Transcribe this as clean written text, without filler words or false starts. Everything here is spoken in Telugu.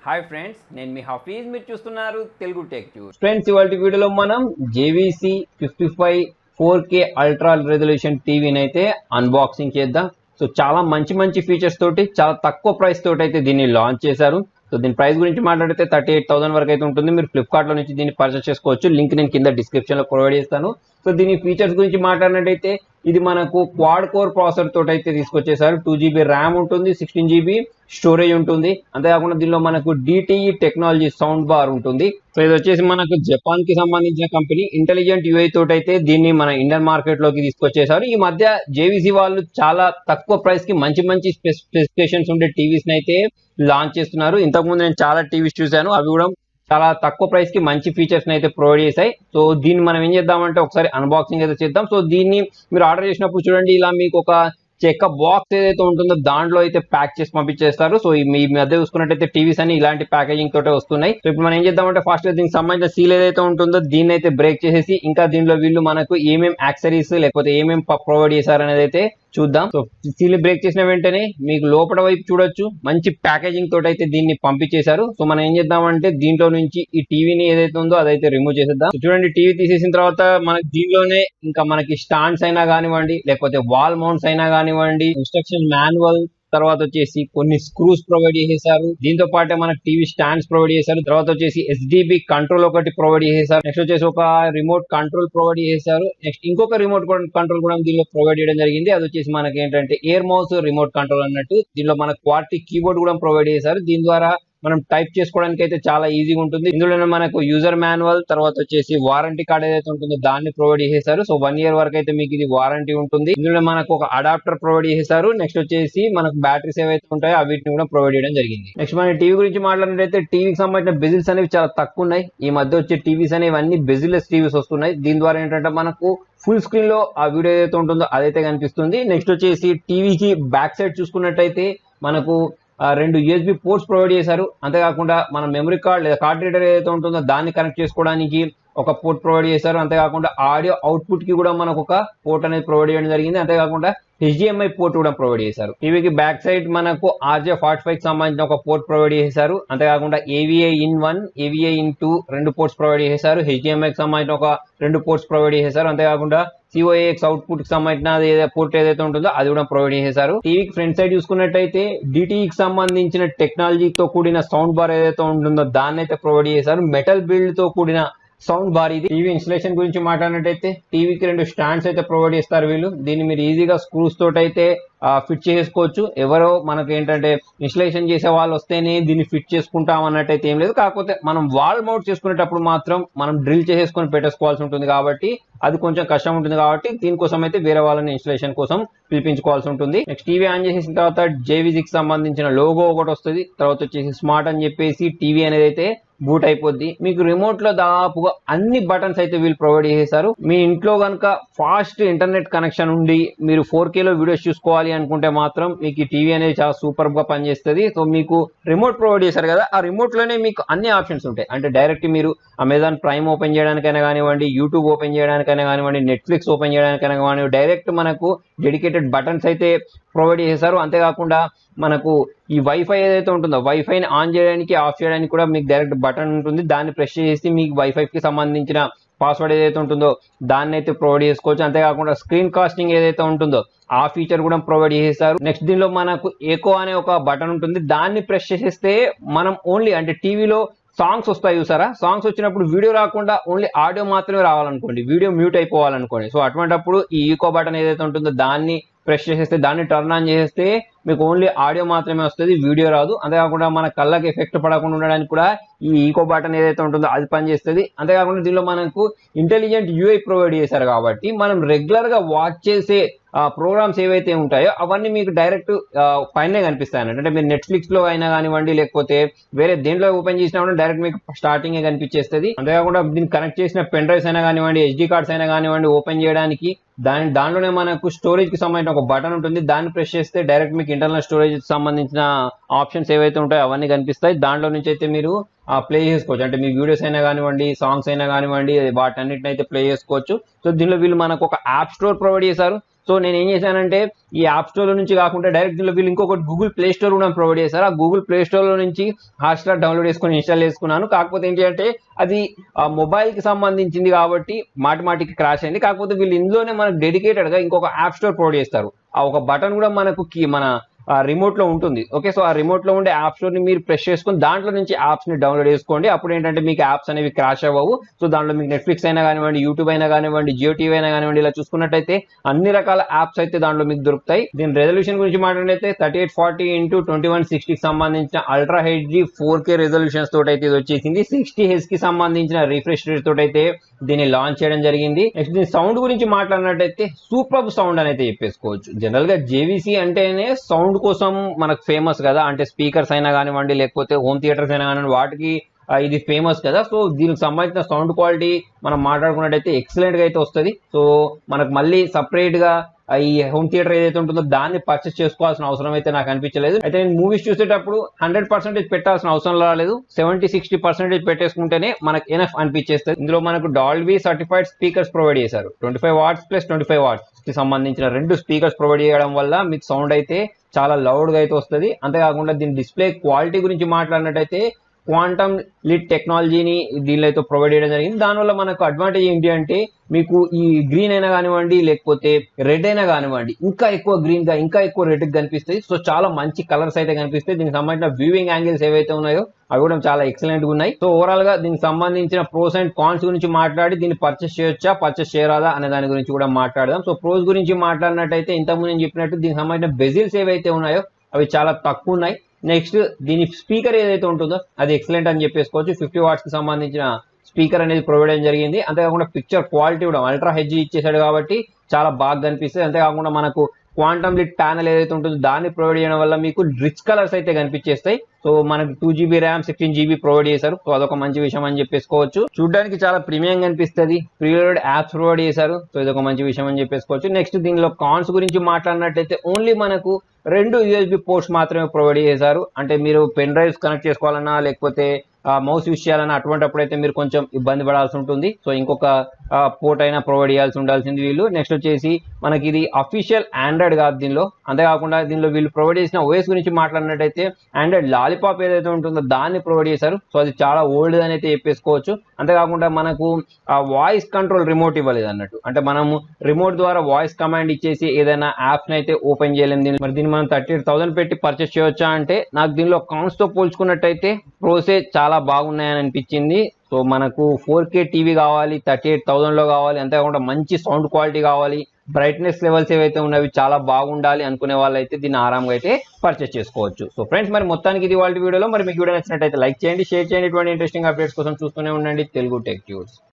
హాయ్ ఫ్రెండ్స్, నేను మీ హఫీజ్. మీరు చూస్తున్నారు తెలుగు టెక్ న్యూస్. ఫ్రెండ్స్, ఇవాళ వీడియోలో మనం JVC 55 4K అల్ట్రా రెజల్యూషన్ టీవీని అయితే అన్బాక్సింగ్ చేద్దాం. సో చాలా మంచి ఫీచర్స్ తోటి చాలా తక్కువ ప్రైస్ తోటి అయితే దీన్ని లాంచ్ చేశారు. సో దీని ప్రైస్ గురించి మాట్లాడితే 38,000 వరకు అయితే ఉంటుంది. మీరు ఫ్లిప్కార్ట్ లో నుంచి దీన్ని పర్చేస్ చేసుకోవచ్చు. లింక్ నేను కింద డిస్క్రిప్షన్ లో ప్రొవైడ్ చేస్తాను. సో దీని ఫీచర్స్ గురించి మాట్లాడినట్టయితే ఇది మనకు క్వాడ్ కోర్ ప్రాసెసర్ తోటి అయితే తీసుకొచ్చేసారు. 2GB ర్యామ్ ఉంటుంది, 16GB స్టోరేజ్ ఉంటుంది. అంతేకాకుండా దీనిలో మనకు DTE టెక్నాలజీ సౌండ్ బార్ ఉంటుంది. సో ఇది వచ్చేసి మనకు జపాన్ కి సంబంధించిన కంపెనీ ఇంటెలిజెంట్ UI తోటి అయితే దీన్ని మన ఇండియన్ మార్కెట్ లోకి తీసుకొచ్చేసారు. ఈ మధ్య JVC వాళ్ళు చాలా తక్కువ ప్రైస్ కి మంచి స్పెసిఫికేషన్స్ ఉండే టీవీస్ అయితే లాంచ్ చేస్తున్నారు. ఇంతకుముందు నేను చాలా టీవీస్ చూశాను, అవి కూడా చాలా తక్కువ ప్రైస్ కి మంచి ఫీచర్స్ అయితే ప్రొవైడ్ చేశాయి. సో దీన్ని మనం ఏం చేద్దామంటే ఒకసారి అన్బాక్సింగ్ అయితే చేద్దాం. సో దీన్ని మీరు ఆర్డర్ చేసినప్పుడు చూడండి, ఇలా మీకు ఒక చెక్క బాక్స్ ఏదైతే ఉంటుందో దాంట్లో అయితే ప్యాక్ చేసి పంపించేస్తారు. సో మీ మధ్య చూసుకున్నట్టయితే టీవీస్ అని ఇలాంటి ప్యాకేజింగ్ తోటే వస్తున్నాయి. సో ఇప్పుడు మనం ఏం చేద్దామంటే ఫస్ట్ దీనికి సంబంధించిన సీల్ ఏదైతే ఉంటుందో దీన్ని అయితే బ్రేక్ చేసేసి ఇంకా దీనిలో వీళ్ళు మనకు ఏమేమి యాక్సరీస్ లేకపోతే ఏమేమి ప్రొవైడ్ చేశారు అనేది అయితే చూద్దాం. సో సీల్ బ్రేక్ చేసిన వెంటనే మీకు లోపల వైపు చూడొచ్చు మంచి ప్యాకేజింగ్ తోటి అయితే దీన్ని పంపించేశారు. సో మనం ఏం చేద్దామంటే దీంట్లో నుంచి ఈ టీవీని ఏదైతే ఉందో అదైతే రిమూవ్ చేసేద్దాం. చూడండి, టీవీ తీసేసిన తర్వాత మనకి దీనిలోనే ఇంకా మనకి స్టాండ్స్ అయినా కానివ్వండి లేకపోతే వాల్ మౌంట్స్ అయినా కానివ్వండి, ఇన్స్ట్రక్షన్ మాన్యువల్, తర్వాత వచ్చేసి కొన్ని స్క్రూస్ ప్రొవైడ్ చేసేసారు. దీంతో పాటే మనకు టీవీ స్టాండ్స్ ప్రొవైడ్ చేశారు. తర్వాత వచ్చేసి SDB కంట్రోల్ ఒకటి ప్రొవైడ్ చేసేసారు. నెక్స్ట్ వచ్చేసి ఒక రిమోట్ కంట్రోల్ ప్రొవైడ్ చేశారు. నెక్స్ట్ ఇంకొక రిమోట్ కంట్రోల్ కూడా దీనిలో ప్రొవైడ్ చేయడం జరిగింది. అది వచ్చేసి మనకి ఏంటంటే ఎయిర్ మౌస్ రిమోట్ కంట్రోల్ అన్నట్టు. దీనిలో మనకు క్వాలిటీ కీబోర్డ్ కూడా ప్రొవైడ్ చేశారు. దీని ద్వారా మనం టైప్ చేసుకోవడానికి అయితే చాలా ఈజీగా ఉంటుంది. ఇందులో మనకు యూజర్ మాన్యువల్, తర్వాత వచ్చేసి వారంటీ కార్డ్ ఏదైతే ఉంటుందో దాన్ని ప్రొవైడ్ చేసేసారు. సో 1 year వరకు అయితే మీకు ఇది వారంటీ ఉంటుంది. ఇందులో మనకు ఒక అడాప్టర్ ప్రొవైడ్ చేసేసారు. నెక్స్ట్ వచ్చేసి మనకు బ్యాటరీస్ ఏవైతే ఉంటాయో వీటిని కూడా ప్రొవైడ్ చేయడం జరిగింది. నెక్స్ట్ మన టీవీ గురించి మాట్లాడినట్లయితే టీవీకి సంబంధించిన బెజిల్స్ అనేవి చాలా తక్కువ ఉన్నాయి. ఈ మధ్య వచ్చే టీవీస్ అనేవి అన్ని బెజిల్లెస్ టీవీస్ వస్తున్నాయి. దీని ద్వారా ఏంటంటే మనకు ఫుల్ స్క్రీన్ లో ఆ వీడియో ఏదైతే ఉంటుందో అదైతే కనిపిస్తుంది. నెక్స్ట్ వచ్చేసి టీవీకి బ్యాక్ సైడ్ చూసుకున్నట్టయితే మనకు 2 USB పోర్ట్స్ ప్రొవైడ్ చేశారు. అంతేకాకుండా మన మెమరీ కార్డ్ లేదా కార్డ్ రీడర్ ఏదైతే ఉంటుందో దాన్ని కనెక్ట్ చేసుకోవడానికి ఒక పోర్ట్ ప్రొవైడ్ చేశారు. అంతేకాకుండా ఆడియో అవుట్పుట్ కి కూడా మనకు ఒక పోర్ట్ అనేది ప్రొవైడ్ చేయడం జరిగింది. అంతేకాకుండా HDMI పోర్ట్ కూడా ప్రొవైడ్ చేశారు. టీవీకి బ్యాక్ సైడ్ మనకు RJ45 కి సంబంధించిన ఒక పోర్ట్ ప్రొవైడ్ చేశారు. అంతేకాకుండా AVI in 1, AVI in 2 2 ports provide చేశారు. HDMI కి సంబంధించిన ఒక 2 పోర్ట్స్ ప్రొవైడ్ చేశారు. అంతేకాకుండా COAX అవుట్పుట్ కి సంబంధించిన పోర్ట్ ఏదైతే ఉంటుందో అది కూడా ప్రొవైడ్ చేశారు. టీవీకి ఫ్రంట్ సైడ్ చూసుకున్నట్టయితే DTE కి సంబంధించిన టెక్నాలజీతో కూడిన సౌండ్ బార్ ఏదైతే ఉంటుందో దాన్ని అయితే ప్రొవైడ్ చేశారు. మెటల్ బిల్డ్ తో కూడిన సౌండ్ బార్ ఇది. టీవీ ఇన్స్టలేషన్ గురించి మాట్లాడినట్టయితే టీవీకి 2 స్టాండ్స్ అయితే ప్రొవైడ్ చేస్తారు వీళ్ళు. దీన్ని మీరు ఈజీగా స్క్రూస్ తోటి అయితే ఫిట్ చేసుకోవచ్చు. ఎవరో మనకు ఏంటంటే ఇన్స్టలేషన్ చేసే వాళ్ళు వస్తేనే దీన్ని ఫిట్ చేసుకుంటాం అన్నట్టయితే ఏం లేదు. కాకపోతే మనం వాల్ మౌంట్ చేసుకునేటప్పుడు మాత్రం మనం డ్రిల్ చేసేసుకొని పెట్టేసుకోవాల్సి ఉంటుంది కాబట్టి అది కొంచెం కష్టం ఉంటుంది. కాబట్టి దీనికోసం అయితే వేరే వాళ్ళని ఇన్స్టలేషన్ కోసం పిలిపించుకోవాల్సి ఉంటుంది. నెక్స్ట్ టీవీ ఆన్ చేసిన తర్వాత JVC కి సంబంధించిన లోగో ఒకటి వస్తుంది. తర్వాత వచ్చేసి స్మార్ట్ అని చెప్పేసి టీవీ అనేది అయితే బూట్ అయిపోద్ది. మీకు రిమోట్ లో దాదాపుగా అన్ని బటన్స్ అయితే వీళ్ళు ప్రొవైడ్ చేసేసారు. మీ ఇంట్లో కనుక ఫాస్ట్ ఇంటర్నెట్ కనెక్షన్ ఉండి మీరు 4K లో వీడియోస్ చూసుకోవాలి అనుకుంటే మాత్రం మీకు ఈ టీవీ అనేది చాలా సూపర్ గా పనిచేస్తుంది. సో మీకు రిమోట్ ప్రొవైడ్ చేశారు కదా, ఆ రిమోట్ లోనే మీకు అన్ని ఆప్షన్స్ ఉంటాయి. అంటే డైరెక్ట్ మీరు అమెజాన్ ప్రైమ్ ఓపెన్ చేయడానికైనా కానివ్వండి, యూట్యూబ్ ఓపెన్ చేయడానికైనా కానివ్వండి, నెట్ఫ్లిక్స్ ఓపెన్ చేయడానికైనా కానివ్వండి, డైరెక్ట్ మనకు డెడికేటెడ్ బటన్స్ అయితే ప్రొవైడ్ చేశారు. అంతేకాకుండా మనకు ఈ వైఫై ఏదైతే ఉంటుందో వైఫైని ఆన్ చేయడానికి ఆఫ్ చేయడానికి కూడా మీకు డైరెక్ట్ బటన్ ఉంటుంది. దాన్ని ప్రెస్ చేసి మీకు వైఫై కి సంబంధించిన పాస్వర్డ్ ఏదైతే ఉంటుందో దాన్ని అయితే ప్రొవైడ్ చేసుకోవచ్చు. అంతేకాకుండా స్క్రీన్ కాస్టింగ్ ఏదైతే ఉంటుందో ఆ ఫీచర్ కూడా ప్రొవైడ్ చేసేసారు. నెక్స్ట్ దీనిలో మనకు ఎకో అనే ఒక బటన్ ఉంటుంది. దాన్ని ప్రెస్ చేసేస్తే మనం ఓన్లీ అంటే టీవీలో సాంగ్స్ వస్తాయి చూసారా, సాంగ్స్ వచ్చినప్పుడు వీడియో రాకుండా ఓన్లీ ఆడియో మాత్రమే రావాలనుకోండి, వీడియో మ్యూట్ అయిపోవాలనుకోండి. సో అటువంటిప్పుడు ఈ ఈకో బటన్ ఏదైతే ఉంటుందో దాన్ని ప్రెస్ చేసేస్తే, దాన్ని టర్న్ ఆన్ చేసేస్తే మీకు ఓన్లీ ఆడియో మాత్రమే వస్తుంది, వీడియో రాదు. అంతేకాకుండా మన కళ్ళకి ఎఫెక్ట్ పడకుండా ఉండడానికి కూడా ఈ ఈకో బటన్ ఏదైతే ఉంటుందో అది పనిచేస్తుంది. అంతేకాకుండా దీనిలో మనకు ఇంటెలిజెంట్ UI ప్రొవైడ్ చేశారు కాబట్టి మనం రెగ్యులర్ గా వాచ్ చేసే ప్రోగ్రామ్స్ ఏవైతే ఉంటాయో అవన్నీ మీకు డైరెక్ట్ పైనే కనిపిస్తాయి అన్నట్టు. అంటే మీరు నెట్ఫ్లిక్స్ లో అయినా కానివ్వండి లేకపోతే వేరే దేంట్లో ఓపెన్ చేసినా కూడా డైరెక్ట్ మీకు స్టార్టింగ్ కనిపించేస్తుంది. అంతేకాకుండా దీన్ని కనెక్ట్ చేసిన పెన్ డ్రైవ్స్ అయినా కానివ్వండి, SD కార్డ్స్ అయినా కానివ్వండి ఓపెన్ చేయడానికి దాంట్లోనే మనకు స్టోరేజ్ కి సంబంధించిన ఒక బటన్ ఉంటుంది. దాన్ని ప్రెస్ చేస్తే డైరెక్ట్ మీకు ఇంటర్నల్ స్టోరేజ్ సంబంధించిన ఆప్షన్స్ ఏవైతే ఉంటాయో అవన్నీ కనిపిస్తాయి. దాంట్లో నుంచి అయితే మీరు ప్లే చేసుకోవచ్చు. అంటే మీ వీడియోస్ అయినా కానివ్వండి, సాంగ్స్ అయినా కానివ్వండి, వాటన్నిటిని అయితే ప్లే చేసుకోవచ్చు. సో దీనిలో వీళ్ళు మనకు ఒక యాప్ స్టోర్ ప్రొవైడ్ చేశారు. సో నేను ఏం చేశానంటే ఈ యాప్ స్టోర్ నుంచి కాకుండా డైరెక్ట్ దీనిలో వీళ్ళు ఇంకొకటి గూగుల్ ప్లే స్టోర్ కూడా ప్రొవైడ్ చేశారు. ఆ గూగుల్ ప్లే స్టోర్ లో నుంచి హాట్స్టార్ డౌన్లోడ్ చేసుకుని ఇన్స్టాల్ చేసుకున్నాను. కాకపోతే ఏంటి అంటే అది మొబైల్ కి సంబంధించింది కాబట్టి మాటికి క్రాష్ అయింది. కాకపోతే వీళ్ళు ఇందులోనే మనకు డెడికేటెడ్ గా ఇంకొక యాప్ స్టోర్ ప్రొవైడ్ చేస్తారు. ఆ ఒక బటన్ కూడా మనకు మన రిమోట్ లో ఉంటుంది. ఓకే, సో ఆ రిమోట్ లో ఉండే యాప్ స్టోర్ ని మీరు ప్రెస్ చేసుకుని దాంట్లో నుంచి యాప్స్ ని డౌన్లోడ్ చేసుకోండి. అప్పుడు ఏంటంటే మీకు యాప్స్ అనేవి క్రాష్ అవ్వవు. సో దాంట్లో మీకు నెట్ఫ్లిక్స్ అయినా కానివ్వండి, యూట్యూబ్ అయినా కానివ్వండి, జియో టీవీ అయినా కానివ్వండి, ఇలా చూసుకున్నట్టయితే అన్ని రకాల యాప్స్ అయితే దాంట్లో మీకు దొరుకుతాయి. దీని రెజల్యూషన్ గురించి మాట్లాడితే 3840x2160 సంబంధించిన అల్ట్రా హెచ్డి 4K రెజల్యూషన్స్ తోటి అయితే ఇది వచ్చేసింది. 60 Hz కి సంబంధించిన రిఫ్రెష్ రేట్ తోటి అయితే దీన్ని లాంచ్ చేయడం జరిగింది. నెక్స్ట్ దీని సౌండ్ గురించి మాట్లాడినట్టయితే సూపర్ సౌండ్ అని అయితే చెప్పేసుకోవచ్చు. జనరల్ గా JVC అంటేనే సౌండ్ కోసం మనకు ఫేమస్ కదా, అంటే స్పీకర్స్ అయినా కానివ్వండి, లేకపోతే హోమ్ థియేటర్స్ అయినా కానివ్వండి, వాటికి ఇది ఫేమస్ కదా. సో దీనికి సంబంధించిన సౌండ్ క్వాలిటీ మనం మాట్లాడుకున్నట్టయితే ఎక్సలెంట్ గా అయితే వస్తుంది. సో మనకు మళ్ళీ సపరేట్ గా ఈ హోమ్ థియేటర్ ఏదైతే ఉంటుందో దాన్ని పర్చేస్ చేసుకోవాల్సిన అవసరం అయితే నాకు అనిపించలేదు. అయితే నేను మూవీస్ చూసేటప్పుడు 100% పెట్టాల్సిన అవసరం రాలేదు. 70-60% పెట్టేసుకుంటేనే మనకు ఎనఫ్ అనిపించేస్తుంది. ఇందులో మనకు డాల్బీ సర్టిఫైడ్ స్పీకర్స్ ప్రొవైడ్ చేశారు. 25 వాట్స్ ప్లస్ 25 వాట్స్ కి సంబంధించిన 2 స్పీకర్స్ ప్రొవైడ్ చేయడం వల్ల మీకు సౌండ్ అయితే చాలా లౌడ్ గా అయితే వస్తుంది. అంతేకాకుండా దీని డిస్ప్లే క్వాలిటీ గురించి మాట్లాడినట్టయితే క్వాంటమ్ లిడ్ టెక్నాలజీని దీనిలో అయితే ప్రొవైడ్ చేయడం జరిగింది. దానివల్ల మనకు అడ్వాంటేజ్ ఏంటి అంటే మీకు ఈ గ్రీన్ అయినా కానివ్వండి, లేకపోతే రెడ్ అయినా కానివ్వండి, ఇంకా ఎక్కువ గ్రీన్ గా ఇంకా ఎక్కువ రెడ్ గా కనిపిస్తాయి. సో చాలా మంచి కలర్స్ అయితే కనిపిస్తాయి. దీనికి సంబంధించిన వ్యూవింగ్ యాంగిల్స్ ఏవైతే ఉన్నాయో అవి కూడా చాలా ఎక్సలెంట్ గా ఉన్నాయి. సో ఓవరాల్ గా దీనికి సంబంధించిన ప్రోస్ అండ్ కాన్స్ గురించి మాట్లాడి దీన్ని పర్చేస్ చేయొచ్చా పర్చేస్ చేయరాదా అనే దాని గురించి కూడా మాట్లాడదాం. సో ప్రోస్ గురించి మాట్లాడినట్టయితే ఇంతకుముందు నేను చెప్పినట్టు దీనికి సంబంధించిన బెజిల్స్ ఏవైతే ఉన్నాయో అవి చాలా తక్కువ ఉన్నాయి. నెక్స్ట్ దీని స్పీకర్ ఏదైతే ఉంటుందో అది ఎక్సలెంట్ అని చెప్పేసుకోవచ్చు. 50 వాట్స్ కి సంబంధించిన స్పీకర్ అనేది ప్రొవైడ్ చేయడం జరిగింది. అంతేకాకుండా పిక్చర్ క్వాలిటీ కూడా అల్ట్రా హెచ్డి ఇచ్చేసాడు కాబట్టి చాలా బాగా కనిపిస్తుంది. అంతేకాకుండా మనకు క్వాంటమ్ లిడ్ ప్యానల్ ఏదైతే ఉంటుందో దాన్ని ప్రొవైడ్ చేయడం వల్ల మీకు రిచ్ కలర్స్ అయితే కనిపించేస్తాయి. సో మనకి 2GB ర్యామ్ 16GB ప్రొవైడ్ చేశారు. సో అదొక మంచి విషయం అని చెప్పేసుకోవచ్చు. చూడడానికి చాలా ప్రీమియం కనిపిస్తుంది. ప్రీలోడెడ్ యాప్స్ ప్రొవైడ్ చేశారు. సో ఇదొక మంచి విషయం అని చెప్పేసుకోవచ్చు. నెక్స్ట్ దీనిలో కాన్స్ గురించి మాట్లాడినట్టయితే ఓన్లీ మనకు 2 USB పోర్ట్స్ మాత్రమే ప్రొవైడ్ చేశారు. అంటే మీరు పెన్ డ్రైవ్స్ కనెక్ట్ చేసుకోవాలన్నా లేకపోతే మౌస్ యూస్ చేయాలన్నా అటువంటిప్పుడైతే మీరు కొంచెం ఇబ్బంది పడాల్సి ఉంటుంది. సో ఇంకొక పోర్ట్ అయినా ప్రొవైడ్ చేయాల్సి ఉండాల్సింది వీళ్ళు. నెక్స్ట్ వచ్చేసి మనకి ఇది అఫీషియల్ ఆండ్రాయిడ్ కాదు దీనిలో. అంతేకాకుండా దీనిలో వీళ్ళు ప్రొవైడ్ చేసిన OS గురించి మాట్లాడినట్టయితే ఆండ్రాయిడ్ లాలీపాప్ ఏదైతే ఉంటుందో దాన్ని ప్రొవైడ్ చేశారు. సో అది చాలా ఓల్డ్ అని అయితే చెప్పేసుకోవచ్చు. అంతేకాకుండా మనకు వాయిస్ కంట్రోల్ రిమోట్ ఇవ్వలేదు అన్నట్టు. అంటే మనము రిమోట్ ద్వారా వాయిస్ కమాండ్ ఇచ్చేసి ఏదైనా యాప్స్ అయితే ఓపెన్ చేయలేము. మరి దీన్ని మనం 38,000 పెట్టి పర్చేస్ చేయొచ్చా అంటే నాకు దీనిలో కాన్స్ తో పోల్చుకున్నట్టయితే ప్రోసే చాలా బాగున్నాయని అనిపించింది. సో మనకు 4K టీవీ కావాలి, 38,000 లో కావాలి, అంతేకాకుండా మంచి సౌండ్ క్వాలిటీ కావాలి, బ్రైట్నెస్ లెవెల్స్ ఏవైతే ఉన్నవి చాలా బాగుండాలి అనుకునే వాళ్ళైతే దీన్ని ఆరాంగా అయితే పర్చేస్ చేసుకోవచ్చు. సో ఫ్రెండ్స్ మరి మొత్తానికి ఇది వాళ్ళ వీడియోలో. మరి మీకు వీడియో నచ్చినట్టయితే లైక్ చేయండి, షేర్ చేయండి. ఇటువంటి ఇంట్రెస్టింగ్ అప్డేట్స్ కోసం చూస్తూనే ఉండండి తెలుగు టెక్ న్యూస్.